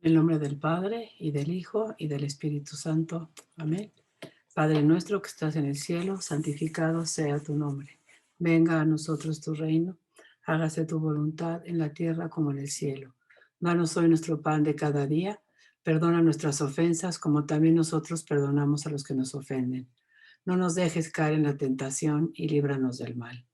En el nombre del Padre, y del Hijo, y del Espíritu Santo. Amén. Padre nuestro que estás en el cielo, santificado sea tu nombre. Venga a nosotros tu reino. Hágase tu voluntad en la tierra como en el cielo. Danos hoy nuestro pan de cada día. Perdona nuestras ofensas como también nosotros perdonamos a los que nos ofenden. No nos dejes caer en la tentación y líbranos del mal.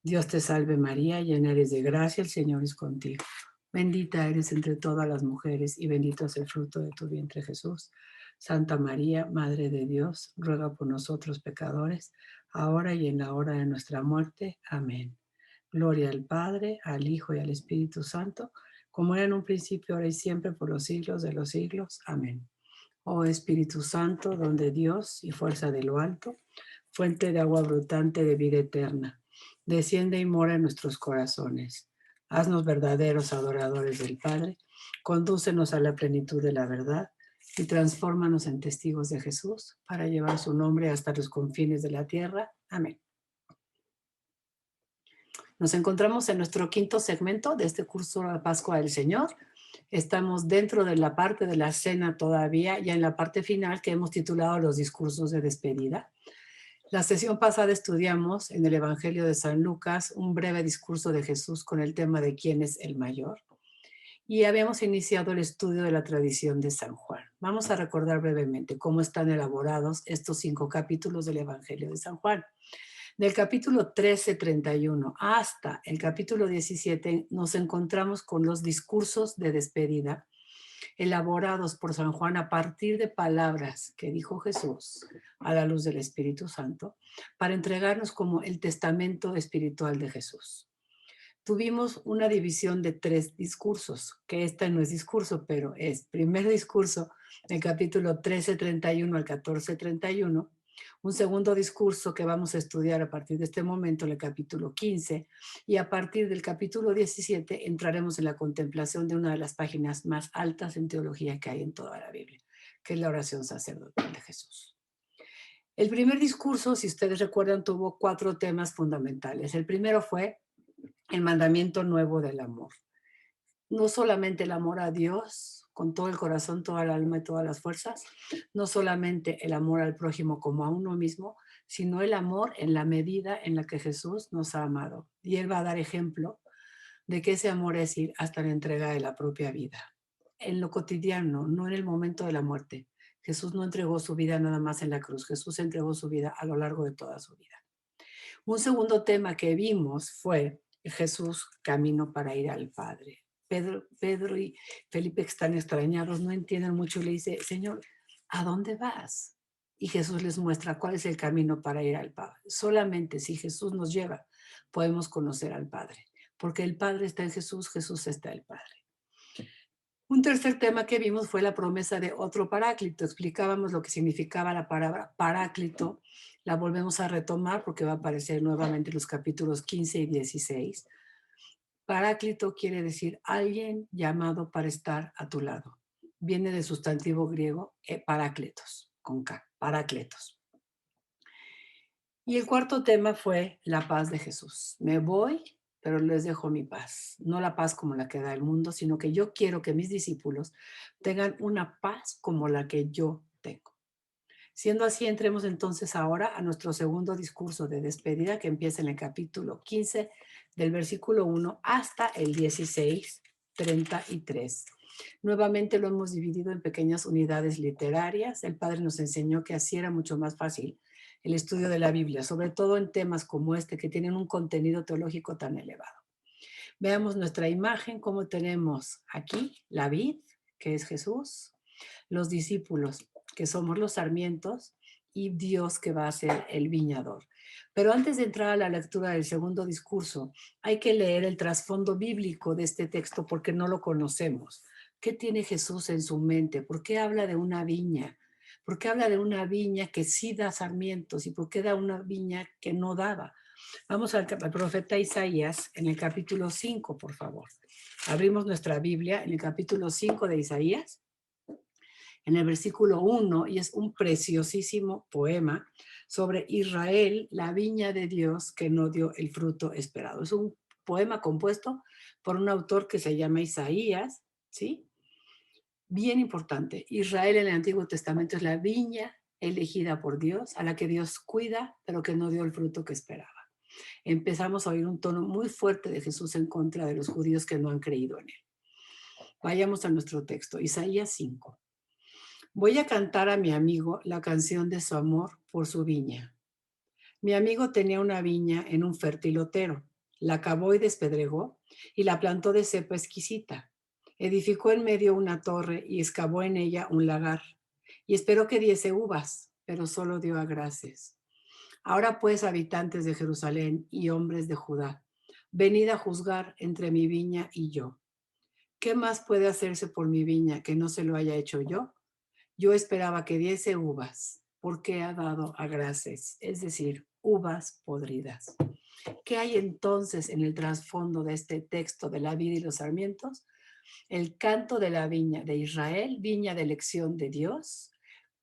Dios te salve María, llena eres de gracia, el Señor es contigo. Bendita eres entre todas las mujeres y bendito es el fruto de tu vientre Jesús. Santa María, Madre de Dios, ruega por nosotros pecadores, ahora y en la hora de nuestra muerte. Amén. Gloria al Padre, al Hijo y al Espíritu Santo, como era en un principio, ahora y siempre, por los siglos de los siglos. Amén. Oh Espíritu Santo, don de Dios y fuerza de lo alto, fuente de agua brotante de vida eterna, desciende y mora en nuestros corazones. Haznos verdaderos adoradores del Padre, condúcenos a la plenitud de la verdad y transfórmanos en testigos de Jesús para llevar su nombre hasta los confines de la tierra. Amén. Nos encontramos en nuestro quinto segmento de este curso de la Pascua del Señor. Estamos dentro de la parte de la cena todavía, ya en la parte final que hemos titulado los discursos de despedida. La sesión pasada estudiamos en el Evangelio de San Lucas un breve discurso de Jesús con el tema de quién es el mayor y habíamos iniciado el estudio de la tradición de San Juan. Vamos a recordar brevemente cómo están elaborados estos 5 capítulos del Evangelio de San Juan. Del capítulo 13:31 hasta el capítulo 17 nos encontramos con los discursos de despedida elaborados por San Juan a partir de palabras que dijo Jesús a la luz del Espíritu Santo para entregarnos como el testamento espiritual de Jesús. Tuvimos una división de 3 discursos, que este no es discurso, pero es primer discurso del capítulo 13:31 al 14:31, un segundo discurso que vamos a estudiar a partir de este momento, en el capítulo 15, y a partir del capítulo 17 entraremos en la contemplación de una de las páginas más altas en teología que hay en toda la Biblia, que es la oración sacerdotal de Jesús. El primer discurso, si ustedes recuerdan, tuvo 4 temas fundamentales. El primero fue el mandamiento nuevo del amor. No solamente el amor a Dios con todo el corazón, toda el alma y todas las fuerzas, no solamente el amor al prójimo como a uno mismo, sino el amor en la medida en la que Jesús nos ha amado. Y Él va a dar ejemplo de que ese amor es ir hasta la entrega de la propia vida. En lo cotidiano, no en el momento de la muerte. Jesús no entregó su vida nada más en la cruz, Jesús entregó su vida a lo largo de toda su vida. Un segundo tema que vimos fue Jesús camino para ir al Padre. Pedro y Felipe están extrañados, no entienden mucho y le dice, Señor, ¿a dónde vas? Y Jesús les muestra cuál es el camino para ir al Padre. Solamente si Jesús nos lleva, podemos conocer al Padre, porque el Padre está en Jesús, Jesús está en el Padre. Un tercer tema que vimos fue la promesa de otro paráclito. Explicábamos lo que significaba la palabra paráclito. La volvemos a retomar porque va a aparecer nuevamente en los capítulos 15 y 16. Paráclito quiere decir alguien llamado para estar a tu lado. Viene del sustantivo griego parácletos, con K, parácletos. Y el cuarto tema fue la paz de Jesús. Me voy, pero les dejo mi paz. No la paz como la que da el mundo, sino que yo quiero que mis discípulos tengan una paz como la que yo tengo. Siendo así, entremos entonces ahora a nuestro segundo discurso de despedida que empieza en el capítulo 15 del versículo 1 hasta el 16:33. Nuevamente lo hemos dividido en pequeñas unidades literarias. El Padre nos enseñó que así era mucho más fácil el estudio de la Biblia, sobre todo en temas como este que tienen un contenido teológico tan elevado. Veamos nuestra imagen, cómo tenemos aquí la vid, que es Jesús, los discípulos, que somos los sarmientos, y Dios que va a ser el viñador. Pero antes de entrar a la lectura del segundo discurso, hay que leer el trasfondo bíblico de este texto porque no lo conocemos. ¿Qué tiene Jesús en su mente? ¿Por qué habla de una viña? ¿Por qué habla de una viña que sí da sarmientos? ¿Y por qué da una viña que no daba? Vamos al profeta Isaías en el capítulo 5, por favor. Abrimos nuestra Biblia en el capítulo 5 de Isaías, en el versículo 1, y es un preciosísimo poema sobre Israel, la viña de Dios que no dio el fruto esperado. Es un poema compuesto por un autor que se llama Isaías, ¿sí? Bien importante, Israel en el Antiguo Testamento es la viña elegida por Dios, a la que Dios cuida, pero que no dio el fruto que esperaba. Empezamos a oír un tono muy fuerte de Jesús en contra de los judíos que no han creído en él. Vayamos a nuestro texto, Isaías 5. Voy a cantar a mi amigo la canción de su amor por su viña. Mi amigo tenía una viña en un fértil otero. La cavó y despedregó y la plantó de cepa exquisita. Edificó en medio una torre y excavó en ella un lagar. Y esperó que diese uvas, pero solo dio agraces. Ahora pues, habitantes de Jerusalén y hombres de Judá, venid a juzgar entre mi viña y yo. ¿Qué más puede hacerse por mi viña que no se lo haya hecho yo? Yo esperaba que diese uvas, porque ha dado agraces, es decir, uvas podridas. ¿Qué hay entonces en el trasfondo de este texto de la vid y los sarmientos? El canto de la viña de Israel, viña de elección de Dios,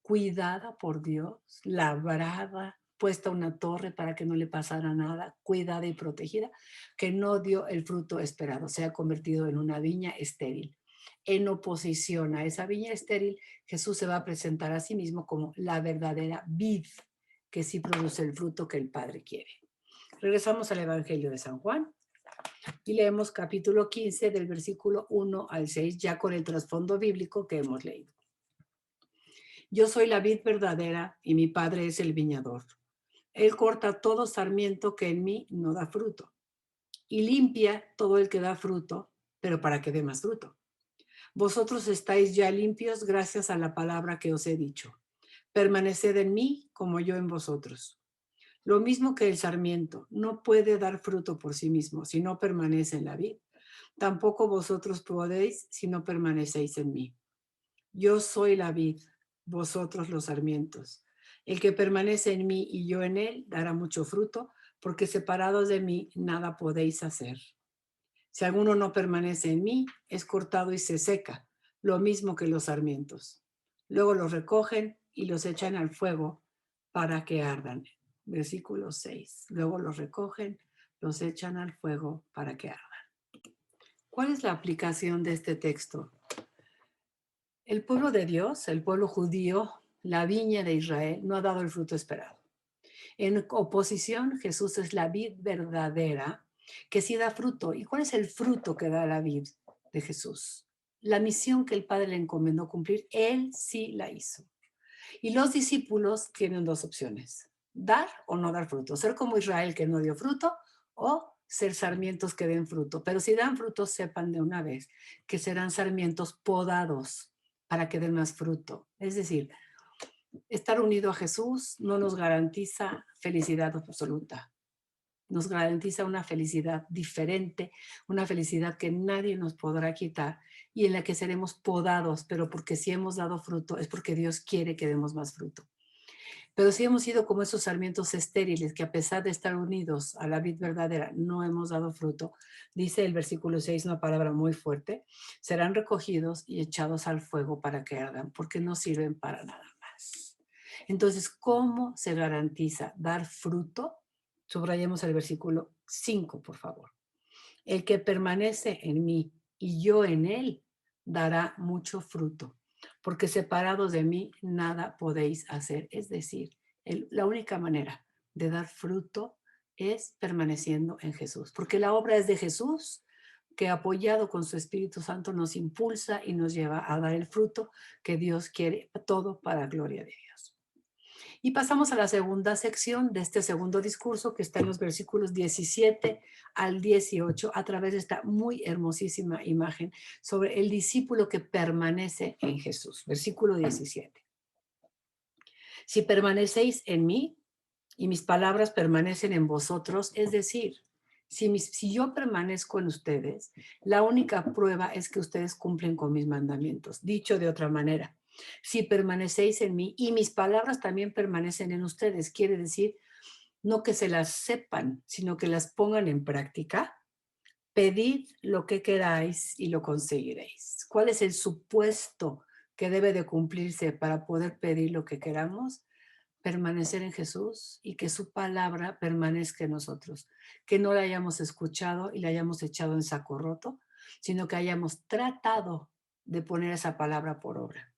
cuidada por Dios, labrada, puesta una torre para que no le pasara nada, cuidada y protegida, que no dio el fruto esperado, se ha convertido en una viña estéril. En oposición a esa viña estéril, Jesús se va a presentar a sí mismo como la verdadera vid, que sí produce el fruto que el Padre quiere. Regresamos al Evangelio de San Juan y leemos capítulo 15 del versículo 1 al 6, ya con el trasfondo bíblico que hemos leído. Yo soy la vid verdadera y mi Padre es el viñador. Él corta todo sarmiento que en mí no da fruto y limpia todo el que da fruto, pero para que dé más fruto. Vosotros estáis ya limpios gracias a la palabra que os he dicho. Permaneced en mí como yo en vosotros. Lo mismo que el sarmiento no puede dar fruto por sí mismo si no permanece en la vid. Tampoco vosotros podéis si no permanecéis en mí. Yo soy la vid, vosotros los sarmientos. El que permanece en mí y yo en él dará mucho fruto, porque separados de mí nada podéis hacer. Si alguno no permanece en mí, es cortado y se seca, lo mismo que los sarmientos. Luego los recogen y los echan al fuego para que ardan. Versículo 6. Luego los recogen, los echan al fuego para que ardan. ¿Cuál es la aplicación de este texto? El pueblo de Dios, el pueblo judío, la viña de Israel, no ha dado el fruto esperado. En oposición, Jesús es la vid verdadera que sí da fruto. ¿Y cuál es el fruto que da la vid de Jesús? La misión que el Padre le encomendó cumplir, Él sí la hizo. Y los discípulos tienen dos opciones: dar o no dar fruto, ser como Israel que no dio fruto, o ser sarmientos que den fruto. Pero si dan fruto, sepan de una vez que serán sarmientos podados para que den más fruto. Es decir, estar unido a Jesús no nos garantiza felicidad absoluta, nos garantiza una felicidad diferente, una felicidad que nadie nos podrá quitar y en la que seremos podados, pero porque si hemos dado fruto es porque Dios quiere que demos más fruto. Pero si hemos sido como esos sarmientos estériles que a pesar de estar unidos a la vid verdadera no hemos dado fruto, dice el versículo 6 una palabra muy fuerte: serán recogidos y echados al fuego para que ardan, porque no sirven para nada más. Entonces, ¿cómo se garantiza dar fruto? Subrayemos el versículo 5, por favor. El que permanece en mí y yo en él dará mucho fruto, porque separados de mí nada podéis hacer. Es decir, la única manera de dar fruto es permaneciendo en Jesús, porque la obra es de Jesús, que apoyado con su Espíritu Santo nos impulsa y nos lleva a dar el fruto que Dios quiere, todo para gloria de Dios. Y pasamos a la segunda sección de este segundo discurso, que está en los versículos 17 al 18, a través de esta muy hermosísima imagen sobre el discípulo que permanece en Jesús. Versículo 17. Si permanecéis en mí y mis palabras permanecen en vosotros, es decir, si yo permanezco en ustedes, la única prueba es que ustedes cumplen con mis mandamientos. Dicho de otra manera, si permanecéis en mí y mis palabras también permanecen en ustedes, quiere decir no que se las sepan, sino que las pongan en práctica. Pedid lo que queráis y lo conseguiréis. ¿Cuál es el supuesto que debe de cumplirse para poder pedir lo que queramos? Permanecer en Jesús y que su palabra permanezca en nosotros, que no la hayamos escuchado y la hayamos echado en saco roto, sino que hayamos tratado de poner esa palabra por obra.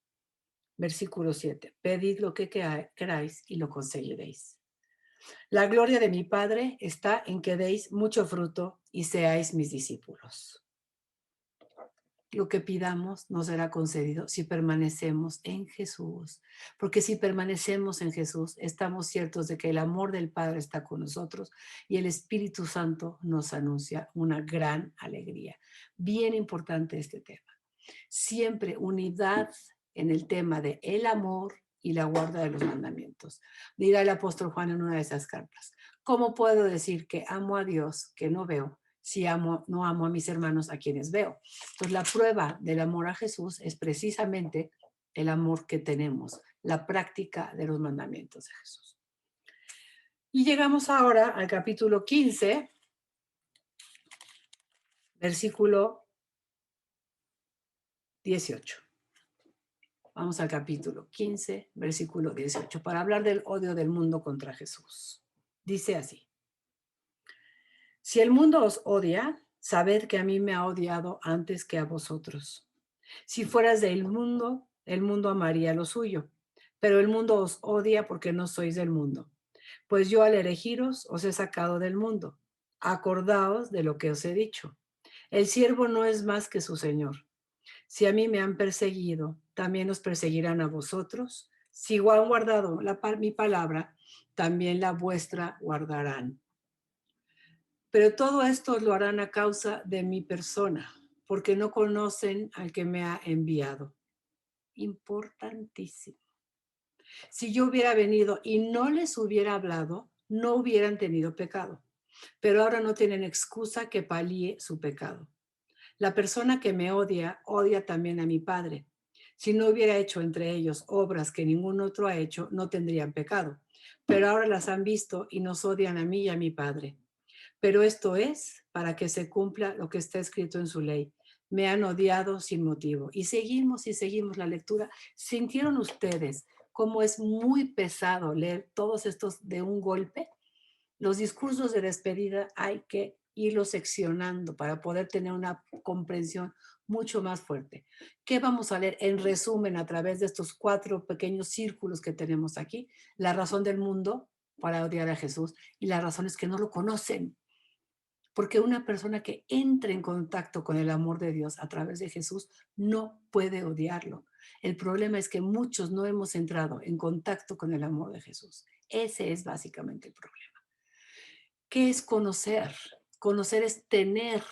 Versículo 7. Pedid lo que queráis y lo conseguiréis. La gloria de mi Padre está en que deis mucho fruto y seáis mis discípulos. Lo que pidamos nos será concedido si permanecemos en Jesús. Porque si permanecemos en Jesús, estamos ciertos de que el amor del Padre está con nosotros y el Espíritu Santo nos anuncia una gran alegría. Bien importante este tema. Siempre unidad en el tema de el amor y la guarda de los mandamientos. Dirá el apóstol Juan en una de esas cartas: ¿cómo puedo decir que amo a Dios que no veo si no amo a mis hermanos a quienes veo? Entonces la prueba del amor a Jesús es precisamente el amor que tenemos, la práctica de los mandamientos de Jesús. Y llegamos ahora al capítulo 15, versículo 18. Vamos al capítulo 15, versículo 18, para hablar del odio del mundo contra Jesús. Dice así: si el mundo os odia, sabed que a mí me ha odiado antes que a vosotros. Si fueras del mundo, el mundo amaría lo suyo, pero el mundo os odia porque no sois del mundo. Pues yo al elegiros os he sacado del mundo. Acordaos de lo que os he dicho. El siervo no es más que su señor. Si a mí me han perseguido, también os perseguirán a vosotros. Si han guardado mi palabra, también la vuestra guardarán. Pero todo esto lo harán a causa de mi persona, porque no conocen al que me ha enviado. Importantísimo. Si yo hubiera venido y no les hubiera hablado, no hubieran tenido pecado. Pero ahora no tienen excusa que palíe su pecado. La persona que me odia, odia también a mi Padre. Si no hubiera hecho entre ellos obras que ningún otro ha hecho, no tendrían pecado. Pero ahora las han visto y nos odian a mí y a mi Padre. Pero esto es para que se cumpla lo que está escrito en su ley. Me han odiado sin motivo. Y seguimos la lectura. ¿Sintieron ustedes cómo es muy pesado leer todos estos de un golpe? Los discursos de despedida hay que irlos seccionando para poder tener una comprensión mucho más fuerte. ¿Qué vamos a leer en resumen a través de estos 4 pequeños círculos que tenemos aquí? La razón del mundo para odiar a Jesús, y la razón es que no lo conocen. Porque una persona que entre en contacto con el amor de Dios a través de Jesús no puede odiarlo. El problema es que muchos no hemos entrado en contacto con el amor de Jesús. Ese es básicamente el problema. ¿Qué es conocer? Conocer es tener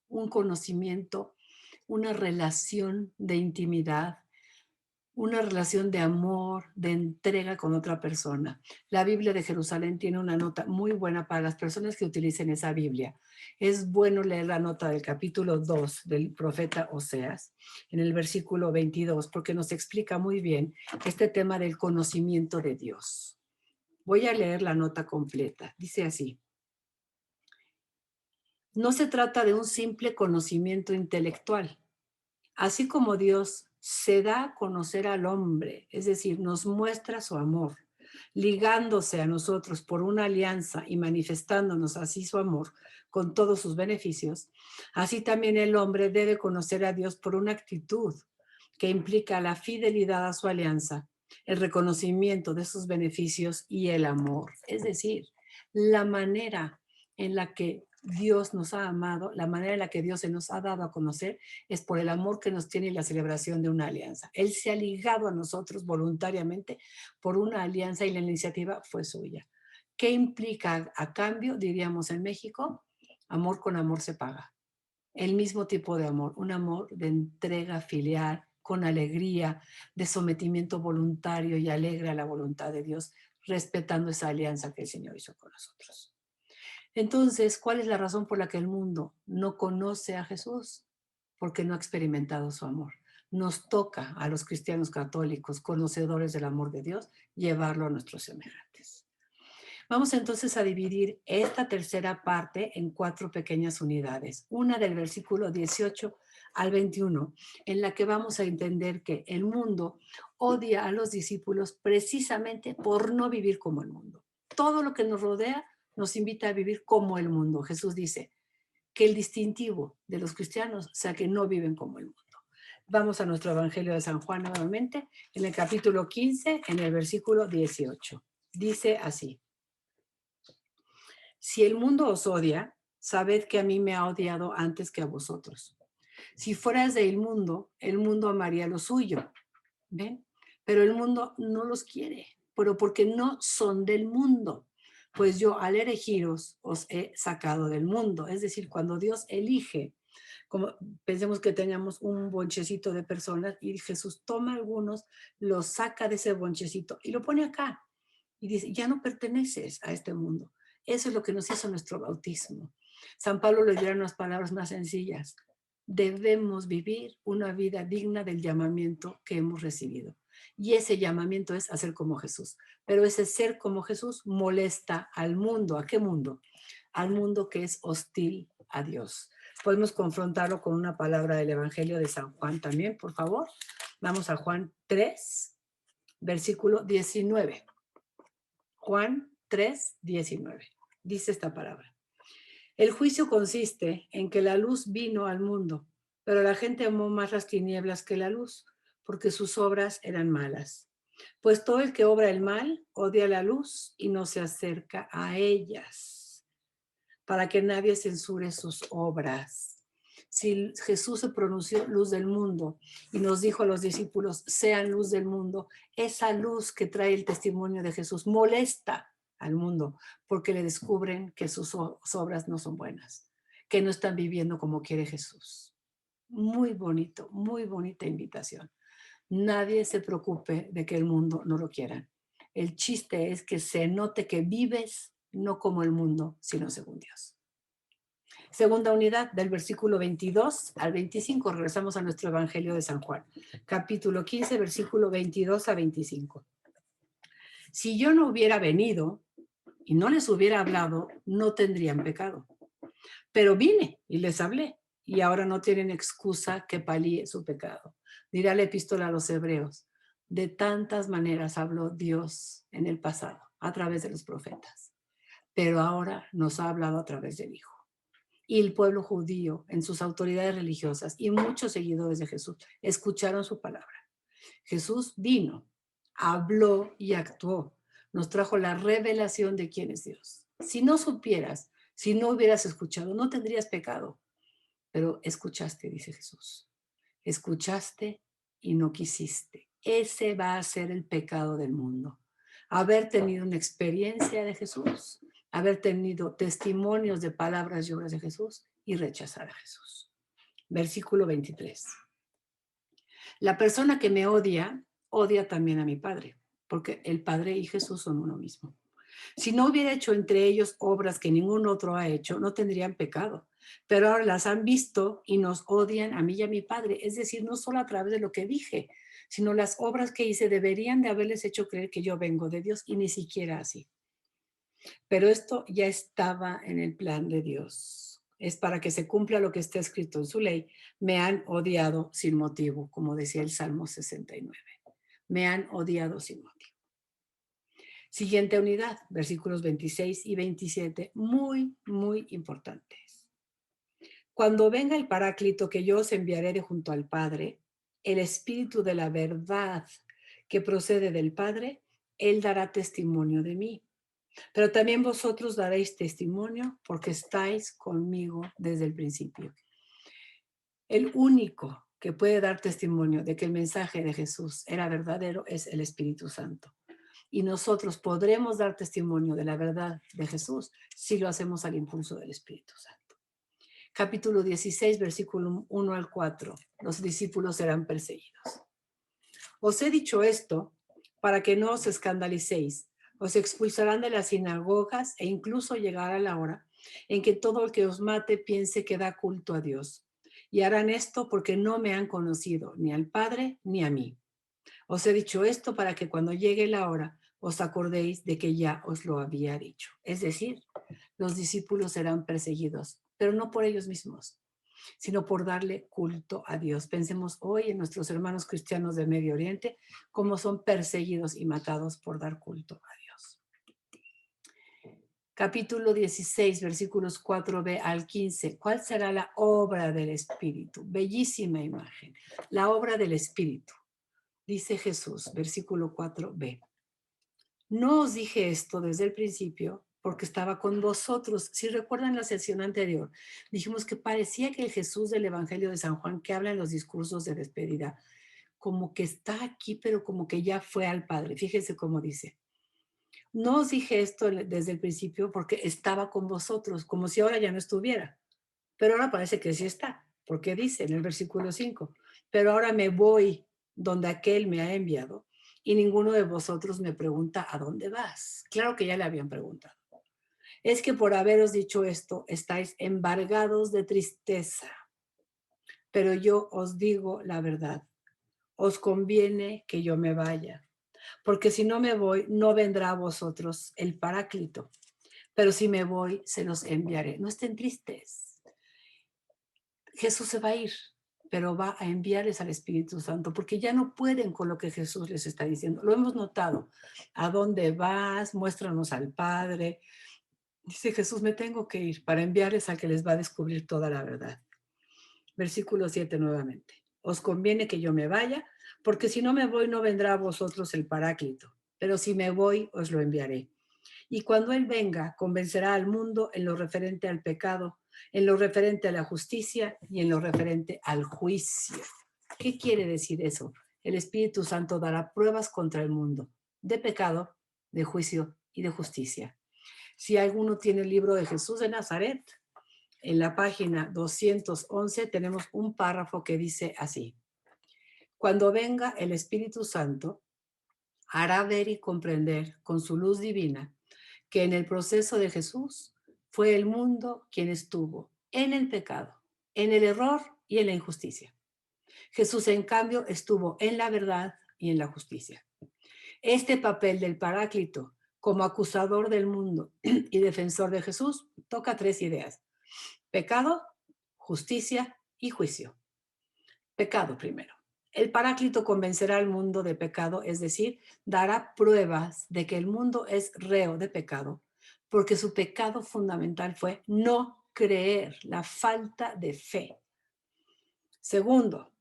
un conocimiento, una relación de intimidad, una relación de amor, de entrega con otra persona. La Biblia de Jerusalén tiene una nota muy buena para las personas que utilicen esa Biblia. Es bueno leer la nota del capítulo 2 del profeta Oseas, en el versículo 22, porque nos explica muy bien este tema del conocimiento de Dios. Voy a leer la nota completa. Dice así: no se trata de un simple conocimiento intelectual. Así como Dios se da a conocer al hombre, es decir, nos muestra su amor, ligándose a nosotros por una alianza y manifestándonos así su amor con todos sus beneficios, así también el hombre debe conocer a Dios por una actitud que implica la fidelidad a su alianza, el reconocimiento de sus beneficios y el amor. Es decir, la manera en la que Dios nos ha amado, la manera en la que Dios se nos ha dado a conocer es por el amor que nos tiene y la celebración de una alianza. Él se ha ligado a nosotros voluntariamente por una alianza y la iniciativa fue suya. ¿Qué implica a cambio? Diríamos en México: amor con amor se paga. El mismo tipo de amor, un amor de entrega filial, con alegría, de sometimiento voluntario y alegre a la voluntad de Dios, respetando esa alianza que el Señor hizo con nosotros. Entonces, ¿cuál es la razón por la que el mundo no conoce a Jesús? Porque no ha experimentado su amor. Nos toca a los cristianos católicos, conocedores del amor de Dios, llevarlo a nuestros semejantes. Vamos entonces a dividir esta tercera parte en 4 pequeñas unidades. Una del versículo 18 al 21, en la que vamos a entender que el mundo odia a los discípulos precisamente por no vivir como el mundo. Todo lo que nos rodea nos invita a vivir como el mundo. Jesús dice que el distintivo de los cristianos sea que no viven como el mundo. Vamos a nuestro Evangelio de San Juan nuevamente, en el capítulo 15, en el versículo 18. Dice así: si el mundo os odia, sabed que a mí me ha odiado antes que a vosotros. Si fueras del mundo, el mundo amaría lo suyo. ¿Ven? Pero el mundo no los quiere, pero porque no son del mundo. Pues yo al elegiros os he sacado del mundo. Es decir, cuando Dios elige, como pensemos que teníamos un bonchecito de personas y Jesús toma algunos, los saca de ese bonchecito y lo pone acá. Y dice, ya no perteneces a este mundo. Eso es lo que nos hizo nuestro bautismo. San Pablo le dirá unas palabras más sencillas. Debemos vivir una vida digna del llamamiento que hemos recibido. Y ese llamamiento es a ser como Jesús. Pero ese ser como Jesús molesta al mundo. ¿A qué mundo? Al mundo que es hostil a Dios. Podemos confrontarlo con una palabra del Evangelio de San Juan también, por favor. Vamos a Juan 3, versículo 19. Juan 3, 19. Dice esta palabra. El juicio consiste en que la luz vino al mundo, pero la gente amó más las tinieblas que la luz, porque sus obras eran malas. Pues todo el que obra el mal odia la luz y no se acerca a ellas, para que nadie censure sus obras. Si Jesús se pronunció luz del mundo y nos dijo a los discípulos, sean luz del mundo, esa luz que trae el testimonio de Jesús molesta al mundo porque le descubren que sus obras no son buenas, que no están viviendo como quiere Jesús. Muy bonito, muy bonita invitación. Nadie se preocupe de que el mundo no lo quiera. El chiste es que se note que vives no como el mundo, sino según Dios. Segunda unidad, del versículo 22 al 25. Regresamos a nuestro Evangelio de San Juan. Capítulo 15, versículo 22 a 25. Si yo no hubiera venido y no les hubiera hablado, no tendrían pecado. Pero vine y les hablé, y ahora no tienen excusa que palíe su pecado. Dirá la epístola a los Hebreos. De tantas maneras habló Dios en el pasado, a través de los profetas. Pero ahora nos ha hablado a través del Hijo. Y el pueblo judío, en sus autoridades religiosas y muchos seguidores de Jesús, escucharon su palabra. Jesús vino, habló y actuó. Nos trajo la revelación de quién es Dios. Si no supieras, si no hubieras escuchado, no tendrías pecado. Pero escuchaste, dice Jesús. Escuchaste y no quisiste. Ese va a ser el pecado del mundo. Haber tenido una experiencia de Jesús, haber tenido testimonios de palabras y obras de Jesús y rechazar a Jesús. Versículo 23. La persona que me odia, odia también a mi Padre, porque el Padre y Jesús son uno mismo. Si no hubiera hecho entre ellos obras que ningún otro ha hecho, no tendrían pecado. Pero ahora las han visto y nos odian a mí y a mi Padre. Es decir, no solo a través de lo que dije, sino las obras que hice deberían de haberles hecho creer que yo vengo de Dios y ni siquiera así. Pero esto ya estaba en el plan de Dios. Es para que se cumpla lo que está escrito en su ley. Me han odiado sin motivo, como decía el Salmo 69. Me han odiado sin motivo. Siguiente unidad, versículos 26 y 27, muy, muy importantes. Cuando venga el Paráclito que yo os enviaré de junto al Padre, el Espíritu de la verdad que procede del Padre, Él dará testimonio de mí. Pero también vosotros daréis testimonio porque estáis conmigo desde el principio. El único que puede dar testimonio de que el mensaje de Jesús era verdadero es el Espíritu Santo. Y nosotros podremos dar testimonio de la verdad de Jesús si lo hacemos al impulso del Espíritu Santo. Capítulo 16, versículo 1 al 4. Los discípulos serán perseguidos. Os he dicho esto para que no os escandalicéis. Os expulsarán de las sinagogas e incluso llegará la hora en que todo el que os mate piense que da culto a Dios. Y harán esto porque no me han conocido, ni al Padre ni a mí. Os he dicho esto para que cuando llegue la hora os acordéis de que ya os lo había dicho. Es decir, los discípulos serán perseguidos, pero no por ellos mismos, sino por darle culto a Dios. Pensemos hoy en nuestros hermanos cristianos de Medio Oriente, cómo son perseguidos y matados por dar culto a Dios. Capítulo 16, versículos 4b al 15. ¿Cuál será la obra del Espíritu? Bellísima imagen. La obra del Espíritu. Dice Jesús, versículo 4b. No os dije esto desde el principio porque estaba con vosotros. Si recuerdan la sesión anterior, dijimos que parecía que el Jesús del Evangelio de San Juan, que habla en los discursos de despedida, como que está aquí, pero como que ya fue al Padre. Fíjense cómo dice. No os dije esto desde el principio porque estaba con vosotros, como si ahora ya no estuviera. Pero ahora parece que sí está, porque dice en el versículo 5, pero ahora me voy donde aquel me ha enviado y ninguno de vosotros me pregunta a dónde vas. Claro que ya le habían preguntado. Es que por haberos dicho esto estáis embargados de tristeza, pero yo os digo la verdad. Os conviene que yo me vaya, porque si no me voy, no vendrá a vosotros el Paráclito, pero si me voy, se los enviaré. No estén tristes. Jesús se va a ir, pero va a enviarles al Espíritu Santo, porque ya no pueden con lo que Jesús les está diciendo. Lo hemos notado. ¿A dónde vas? Muéstranos al Padre. Dice Jesús, me tengo que ir para enviarles al que les va a descubrir toda la verdad. Versículo 7 nuevamente. Os conviene que yo me vaya, porque si no me voy, no vendrá a vosotros el Paráclito, pero si me voy, os lo enviaré. Y cuando Él venga, convencerá al mundo en lo referente al pecado, en lo referente a la justicia y en lo referente al juicio. ¿Qué quiere decir eso? El Espíritu Santo dará pruebas contra el mundo de pecado, de juicio y de justicia. Si alguno tiene el libro de Jesús de Nazaret, en la página 211 tenemos un párrafo que dice así: cuando venga el Espíritu Santo, hará ver y comprender con su luz divina que en el proceso de Jesús fue el mundo quien estuvo en el pecado, en el error y en la injusticia. Jesús, en cambio, estuvo en la verdad y en la justicia. Este papel del Paráclito como acusador del mundo y defensor de Jesús toca tres ideas: pecado, justicia y juicio. Pecado primero. El Paráclito convencerá al mundo de pecado, es decir, dará pruebas de que el mundo es reo de pecado, porque su pecado fundamental fue no creer, la falta de fe. Segundo,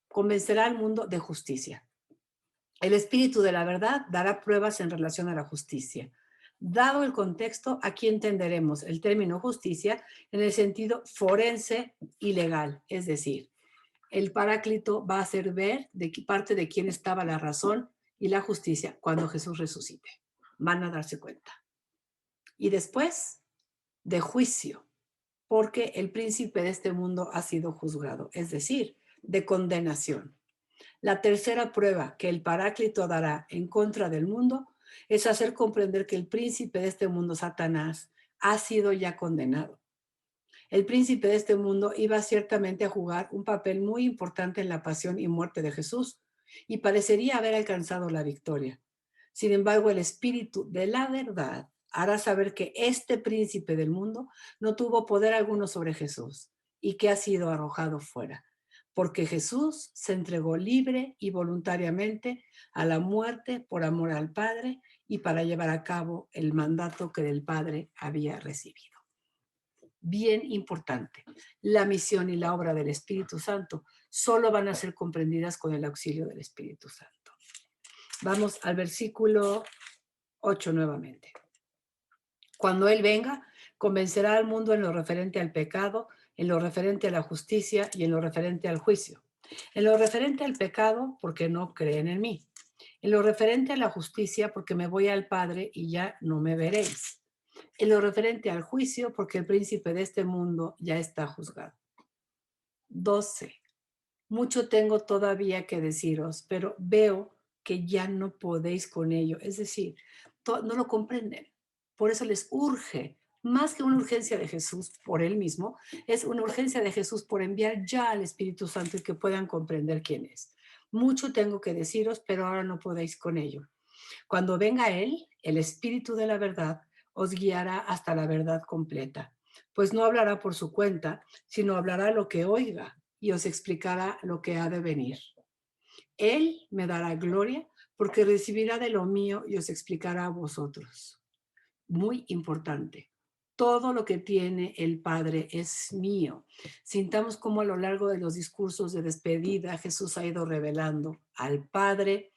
convencerá al mundo de justicia. El Espíritu de la verdad dará pruebas en relación a la justicia. Dado el contexto, aquí entenderemos el término justicia en el sentido forense y legal, es decir, el Paráclito va a hacer ver de qué parte de quién estaba la razón y la justicia cuando Jesús resucite. Van a darse cuenta. Y después, de juicio, porque el príncipe de este mundo ha sido juzgado, es decir, de condenación. La tercera prueba que el Paráclito dará en contra del mundo es hacer comprender que el príncipe de este mundo, Satanás, ha sido ya condenado. El príncipe de este mundo iba ciertamente a jugar un papel muy importante en la pasión y muerte de Jesús y parecería haber alcanzado la victoria. Sin embargo, el Espíritu de la verdad hará saber que este príncipe del mundo no tuvo poder alguno sobre Jesús y que ha sido arrojado fuera, porque Jesús se entregó libre y voluntariamente a la muerte por amor al Padre y para llevar a cabo el mandato que del Padre había recibido. Bien importante. La misión y la obra del Espíritu Santo solo van a ser comprendidas con el auxilio del Espíritu Santo. Vamos al versículo 8 nuevamente. Cuando Él venga, convencerá al mundo en lo referente al pecado, en lo referente a la justicia y en lo referente al juicio. En lo referente al pecado, porque no creen en mí. En lo referente a la justicia, porque me voy al Padre y ya no me veréis. En lo referente al juicio, porque el príncipe de este mundo ya está juzgado. 12. Mucho tengo todavía que deciros, pero veo que ya no podéis con ello. Es decir, no lo comprenden. Por eso les urge, más que una urgencia de Jesús por él mismo, es una urgencia de Jesús por enviar ya al Espíritu Santo y que puedan comprender quién es. Mucho tengo que deciros, pero ahora no podéis con ello. Cuando venga Él, el Espíritu de la verdad, os guiará hasta la verdad completa, pues no hablará por su cuenta, sino hablará lo que oiga y os explicará lo que ha de venir. Él me dará gloria porque recibirá de lo mío y os explicará a vosotros. Muy importante. Todo lo que tiene el Padre es mío. Sintamos cómo a lo largo de los discursos de despedida Jesús ha ido revelando al Padre,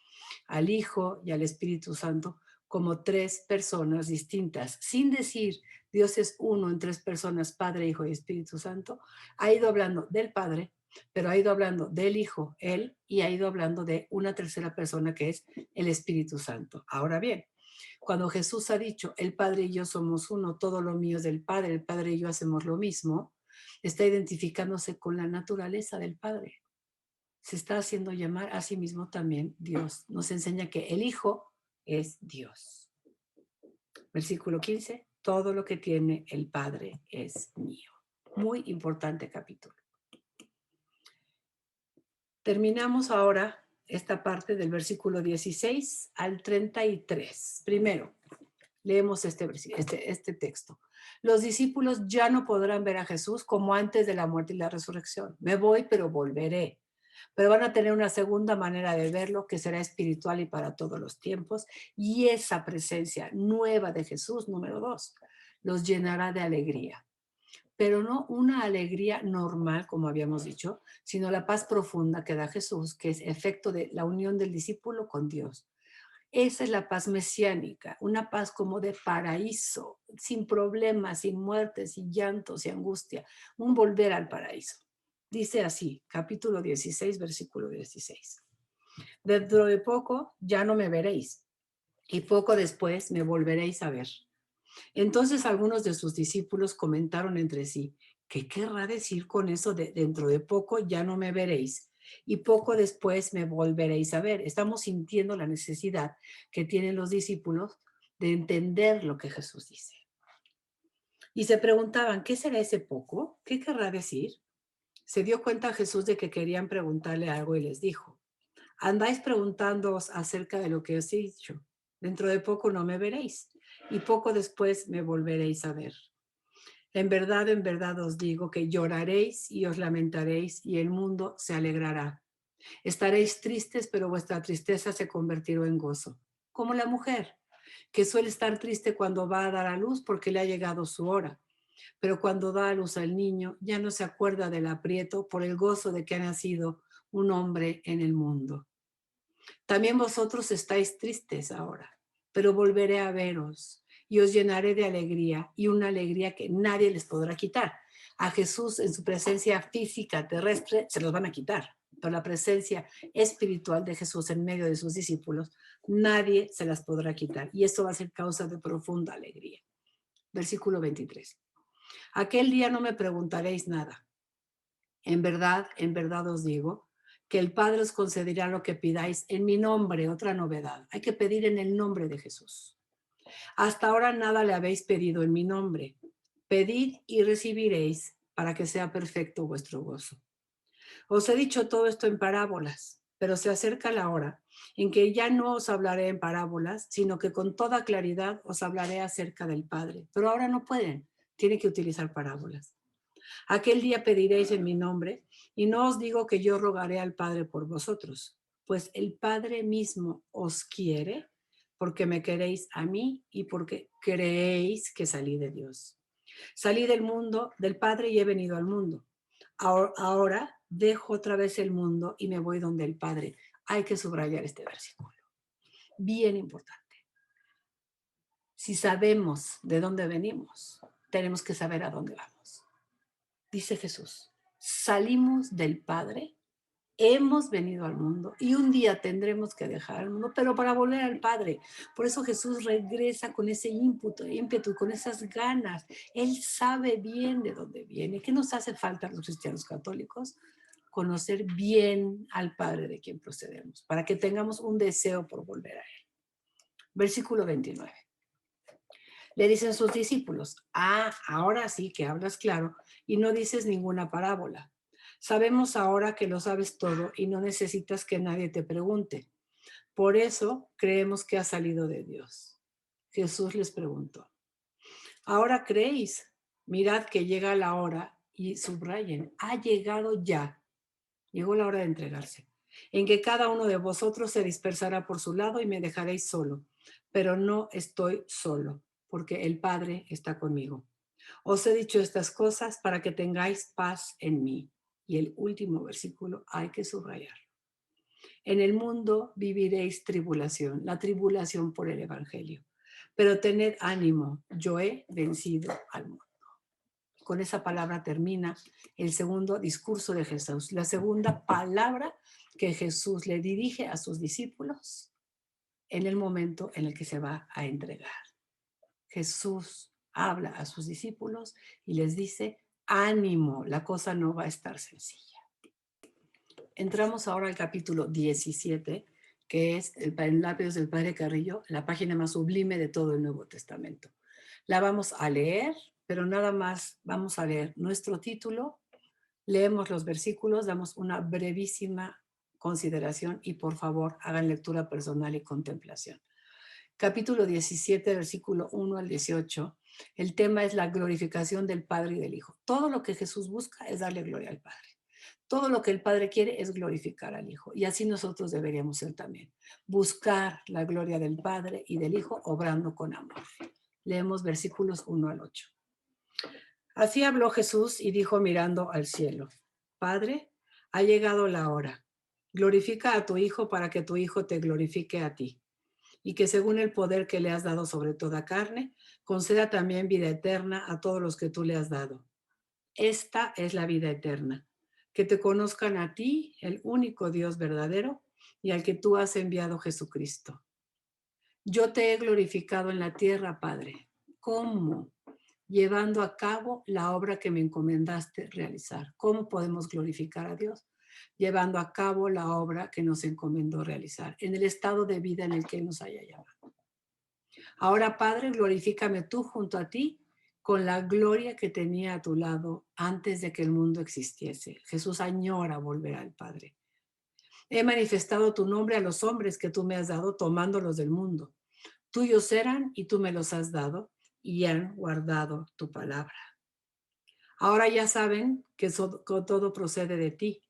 al Hijo y al Espíritu Santo como tres personas distintas, sin decir Dios es uno en tres personas, Padre, Hijo y Espíritu Santo. Ha ido hablando del Padre, pero ha ido hablando del Hijo, Él, y ha ido hablando de una tercera persona que es el Espíritu Santo. Ahora bien, cuando Jesús ha dicho, el Padre y yo somos uno, todo lo mío es del Padre, el Padre y yo hacemos lo mismo, está identificándose con la naturaleza del Padre. Se está haciendo llamar a sí mismo también Dios. Nos enseña que el Hijo es Dios. Versículo 15, todo lo que tiene el Padre es mío. Muy importante capítulo. Terminamos ahora esta parte del versículo 16 al 33. Primero, leemos este texto. Los discípulos ya no podrán ver a Jesús como antes de la muerte y la resurrección. Me voy, pero volveré. Pero van a tener una segunda manera de verlo que será espiritual y para todos los tiempos. Y esa presencia nueva de Jesús, número 2, los llenará de alegría. Pero no una alegría normal, como habíamos dicho, sino la paz profunda que da Jesús, que es efecto de la unión del discípulo con Dios. Esa es la paz mesiánica, una paz como de paraíso, sin problemas, sin muerte, sin llanto, sin angustia, un volver al paraíso. Dice así, capítulo 16, versículo 16. Dentro de poco ya no me veréis, y poco después me volveréis a ver. Entonces algunos de sus discípulos comentaron entre sí, ¿qué querrá decir con eso de dentro de poco ya no me veréis? Y poco después me volveréis a ver. Estamos sintiendo la necesidad que tienen los discípulos de entender lo que Jesús dice. Y se preguntaban, ¿qué será ese poco? ¿Qué querrá decir? Se dio cuenta Jesús de que querían preguntarle algo y les dijo, andáis preguntándoos acerca de lo que os he dicho. Dentro de poco no me veréis y poco después me volveréis a ver. En verdad os digo que lloraréis y os lamentaréis y el mundo se alegrará. Estaréis tristes, pero vuestra tristeza se convertirá en gozo. Como la mujer, que suele estar triste cuando va a dar a luz porque le ha llegado su hora. Pero cuando da a luz al niño, ya no se acuerda del aprieto por el gozo de que ha nacido un hombre en el mundo. También vosotros estáis tristes ahora, pero volveré a veros y os llenaré de alegría y una alegría que nadie les podrá quitar. A Jesús en su presencia física terrestre se los van a quitar, pero la presencia espiritual de Jesús en medio de sus discípulos, nadie se las podrá quitar y esto va a ser causa de profunda alegría. Versículo 23. Aquel día no me preguntaréis nada. En verdad os digo que el Padre os concederá lo que pidáis en mi nombre, otra novedad. Hay que pedir en el nombre de Jesús. Hasta ahora nada le habéis pedido en mi nombre. Pedid y recibiréis para que sea perfecto vuestro gozo. Os he dicho todo esto en parábolas, pero se acerca la hora en que ya no os hablaré en parábolas, sino que con toda claridad os hablaré acerca del Padre. Pero ahora no pueden, tienen que utilizar parábolas. Aquel día pediréis en mi nombre, y no os digo que yo rogaré al Padre por vosotros, pues el Padre mismo os quiere, porque me queréis a mí y porque creéis que salí de Dios. Salí del mundo, del Padre, y he venido al mundo. Ahora dejo otra vez el mundo y me voy donde el Padre. Hay que subrayar este versículo. Bien importante. Si sabemos de dónde venimos, tenemos que saber a dónde vamos. Dice Jesús, salimos del Padre, hemos venido al mundo y un día tendremos que dejar el mundo, pero para volver al Padre. Por eso Jesús regresa con ese ímpetu, con esas ganas. Él sabe bien de dónde viene. ¿Qué nos hace falta a los cristianos católicos? Conocer bien al Padre de quien procedemos, para que tengamos un deseo por volver a Él. Versículo 29. Le dicen sus discípulos, ahora sí que hablas claro y no dices ninguna parábola. Sabemos ahora que lo sabes todo y no necesitas que nadie te pregunte. Por eso creemos que ha salido de Dios. Jesús les preguntó, ¿ahora creéis? Mirad que llega la hora y subrayen, ha llegado ya. Llegó la hora de entregarse, en que cada uno de vosotros se dispersará por su lado y me dejaréis solo. Pero no estoy solo, porque el Padre está conmigo. Os he dicho estas cosas para que tengáis paz en mí. Y el último versículo hay que subrayar. En el mundo viviréis tribulación, la tribulación por el Evangelio. Pero tened ánimo, yo he vencido al mundo. Con esa palabra termina el segundo discurso de Jesús, la segunda palabra que Jesús le dirige a sus discípulos en el momento en el que se va a entregar. Jesús habla a sus discípulos y les dice, ánimo, la cosa no va a estar sencilla. Entramos ahora al capítulo 17, que es en labios del Padre Carrillo, la página más sublime de todo el Nuevo Testamento. La vamos a leer, pero nada más vamos a leer nuestro título, leemos los versículos, damos una brevísima consideración y por favor hagan lectura personal y contemplación. Capítulo 17, versículo 1 al 18. El tema es la glorificación del Padre y del Hijo. Todo lo que Jesús busca es darle gloria al Padre. Todo lo que el Padre quiere es glorificar al Hijo. Y así nosotros deberíamos ser también. Buscar la gloria del Padre y del Hijo obrando con amor. Leemos versículos 1 al 8. Así habló Jesús y dijo mirando al cielo, Padre, ha llegado la hora. Glorifica a tu Hijo para que tu Hijo te glorifique a ti. Y que según el poder que le has dado sobre toda carne, conceda también vida eterna a todos los que tú le has dado. Esta es la vida eterna, que te conozcan a ti, el único Dios verdadero, y al que tú has enviado Jesucristo. Yo te he glorificado en la tierra, Padre. ¿Cómo? Llevando a cabo la obra que me encomendaste realizar. ¿Cómo podemos glorificar a Dios? Llevando a cabo la obra que nos encomendó realizar, en el estado de vida en el que nos haya llamado. Ahora, Padre, glorifícame tú junto a ti con la gloria que tenía a tu lado antes de que el mundo existiese. Jesús añora volver al Padre. He manifestado tu nombre a los hombres que tú me has dado, tomándolos del mundo. Tuyos eran y tú me los has dado y han guardado tu palabra. Ahora ya saben que todo procede de ti,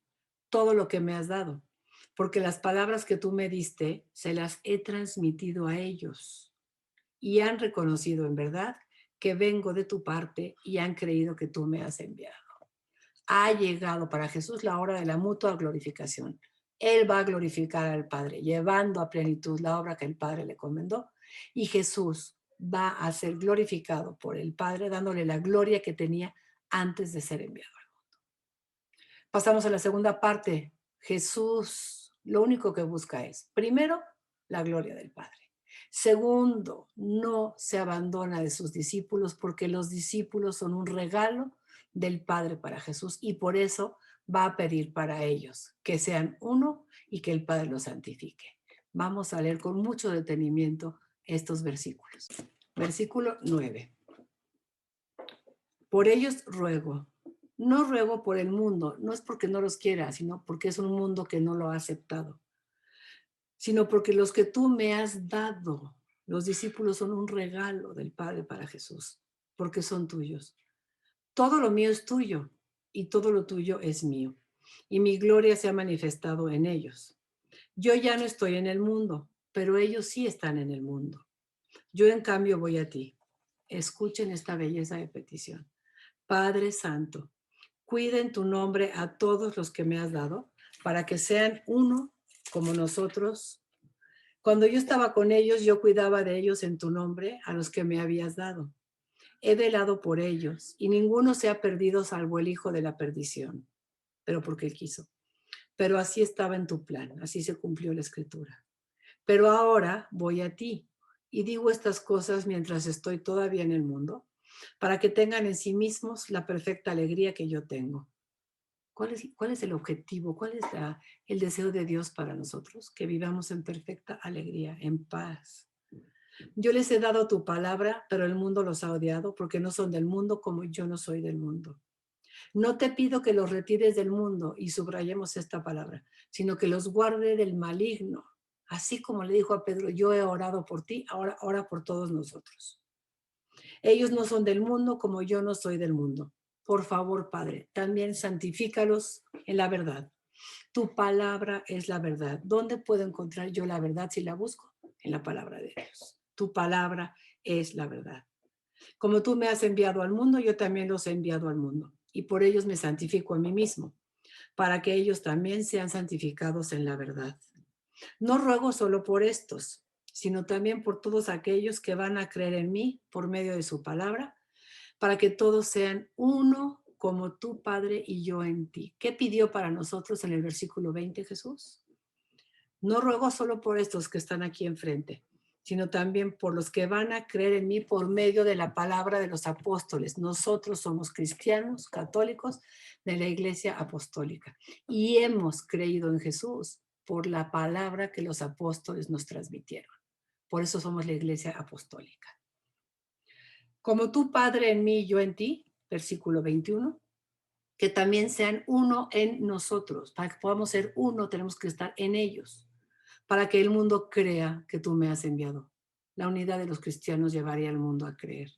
todo lo que me has dado, porque las palabras que tú me diste se las he transmitido a ellos y han reconocido en verdad que vengo de tu parte y han creído que tú me has enviado. Ha llegado para Jesús la hora de la mutua glorificación. Él va a glorificar al Padre, llevando a plenitud la obra que el Padre le encomendó, y Jesús va a ser glorificado por el Padre, dándole la gloria que tenía antes de ser enviado al mundo. Pasamos a la segunda parte. Jesús lo único que busca es, primero, la gloria del Padre. Segundo, no se abandona de sus discípulos porque los discípulos son un regalo del Padre para Jesús y por eso va a pedir para ellos que sean uno y que el Padre los santifique. Vamos a leer con mucho detenimiento estos versículos. Versículo 9. Por ellos ruego. No ruego por el mundo, no es porque no los quiera, sino porque es un mundo que no lo ha aceptado, sino porque los que tú me has dado, los discípulos son un regalo del Padre para Jesús, porque son tuyos. Todo lo mío es tuyo y todo lo tuyo es mío, y mi gloria se ha manifestado en ellos. Yo ya no estoy en el mundo, pero ellos sí están en el mundo. Yo en cambio voy a ti. Escuchen esta belleza de petición. Padre Santo, cuida en tu nombre a todos los que me has dado, para que sean uno como nosotros. Cuando yo estaba con ellos, yo cuidaba de ellos en tu nombre, a los que me habías dado. He velado por ellos, y ninguno se ha perdido salvo el hijo de la perdición, pero porque él quiso. Pero así estaba en tu plan, así se cumplió la escritura. Pero ahora voy a ti, y digo estas cosas mientras estoy todavía en el mundo, para que tengan en sí mismos la perfecta alegría que yo tengo. ¿Cuál es el objetivo? ¿Cuál es el deseo de Dios para nosotros? Que vivamos en perfecta alegría, en paz. Yo les he dado tu palabra, pero el mundo los ha odiado porque no son del mundo como yo no soy del mundo. No te pido que los retires del mundo, y subrayemos esta palabra, sino que los guarde del maligno. Así como le dijo a Pedro, yo he orado por ti, ahora ora por todos nosotros. Ellos no son del mundo como yo no soy del mundo. Por favor, Padre, también santifícalos en la verdad. Tu palabra es la verdad. ¿Dónde puedo encontrar yo la verdad si la busco? En la palabra de Dios. Tu palabra es la verdad. Como tú me has enviado al mundo, yo también los he enviado al mundo, y por ellos me santifico a mí mismo, para que ellos también sean santificados en la verdad. No ruego solo por estos, sino también por todos aquellos que van a creer en mí por medio de su palabra, para que todos sean uno como tú, Padre, y yo en ti. ¿Qué pidió para nosotros en el versículo 20 Jesús? No ruego solo por estos que están aquí enfrente, sino también por los que van a creer en mí por medio de la palabra de los apóstoles. Nosotros somos cristianos, católicos de la Iglesia Apostólica y hemos creído en Jesús por la palabra que los apóstoles nos transmitieron. Por eso somos la Iglesia Apostólica. Como tú, Padre, en mí y yo en ti, versículo 21, que también sean uno en nosotros. Para que podamos ser uno, tenemos que estar en ellos, para que el mundo crea que tú me has enviado. La unidad de los cristianos llevaría al mundo a creer.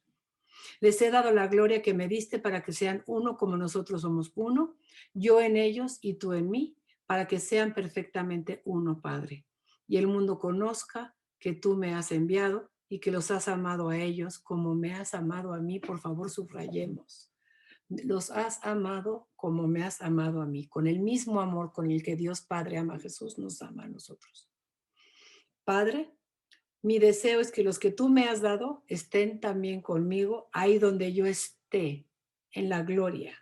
Les he dado la gloria que me diste para que sean uno como nosotros somos uno, yo en ellos y tú en mí, para que sean perfectamente uno, Padre. Y el mundo conozca que tú me has enviado y que los has amado a ellos como me has amado a mí. Por favor, subrayemos. Los has amado como me has amado a mí. Con el mismo amor con el que Dios Padre ama a Jesús, nos ama a nosotros. Padre, mi deseo es que los que tú me has dado estén también conmigo ahí donde yo esté, en la gloria,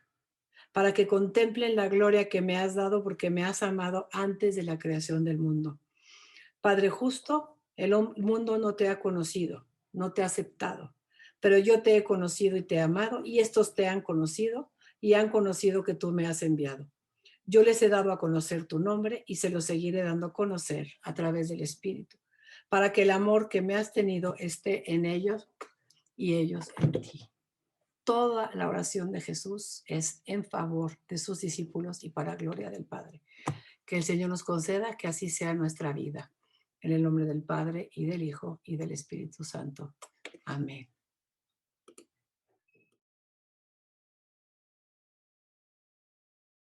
para que contemplen la gloria que me has dado porque me has amado antes de la creación del mundo. Padre justo, el mundo no te ha conocido, no te ha aceptado, pero yo te he conocido y te he amado, y estos te han conocido y han conocido que tú me has enviado. Yo les he dado a conocer tu nombre y se lo seguiré dando a conocer a través del Espíritu, para que el amor que me has tenido esté en ellos y ellos en ti. Toda la oración de Jesús es en favor de sus discípulos y para gloria del Padre. Que el Señor nos conceda que así sea nuestra vida. En el nombre del Padre y del Hijo y del Espíritu Santo. Amén.